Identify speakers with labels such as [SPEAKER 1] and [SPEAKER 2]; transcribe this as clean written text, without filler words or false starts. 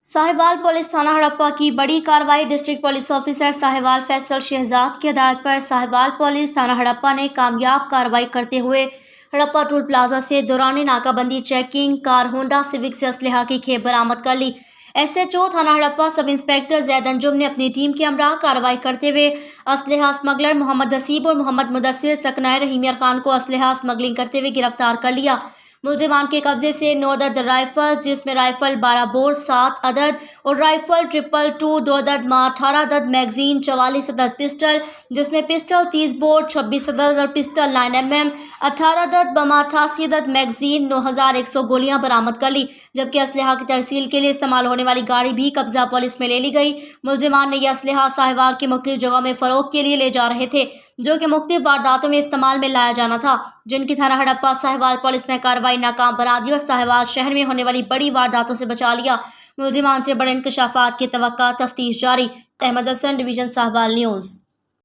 [SPEAKER 1] Sahiwal police थाना हड़प्पा की बड़ी कार्रवाई। District police officer Sahiwal Faisal Shahzad की हिदायत पर साहिवाल पुलिस थाना हड़प्पा ने कामयाब कार्रवाई करते हुए हड़प्पा टोल प्लाजा से दौरान नाकाबंदी चेकिंग कार होंडा सिविक से असलहा की खेप बरामद कर ली। SHO थाना हड़प्पा सब इंस्पेक्टर जैद अंजुम ने अपनी टीम के हमरा कार्रवाई करते हुए असलहा स्मगलर मोहम्मद हसीब और मोहम्मद मुदस्सिर सकनाए रहीमिया खान को असलहा स्मगलिंग करते हुए गिरफ्तार कर लिया। मुलजिमान के कब्जे से 9 अदद राइफल्स, जिसमें राइफल 12 बोर 7 अदद और राइफल 222 2 अदद माँ 18 अदद मैगजीन 44 अदद पिस्टल, जिसमें पिस्टल 30 बोर 26 अदद और पिस्टल 9mm 18 अदद बमा 88 अदद मैगजीन 9100 गोलियां बरामद कर ली। जबकि असलहा की तरसील के लिए इस्तेमाल होने वाली गाड़ी भी कब्जा पुलिस में ले ली गई। मुलजिमान ने यह असलहा साहिवाल की मुख्तलिफ जगहों में फरोख्त के लिए ले जा रहे थे, जो कि मुख्तलिफ वारदातों में इस्तेमाल में लाया जाना था, जिनकी थाना हड़प्पा साहिवाल पुलिस ने कार्रवाई नाकाम बना दी और साहिवाल शहर में होने वाली बड़ी वारदातों से बचा लिया। मुलजिमान से बड़े इंकशाफात की तवक्का, तफ्तीश जारी। Ahmed Hasan, division Sahiwal news.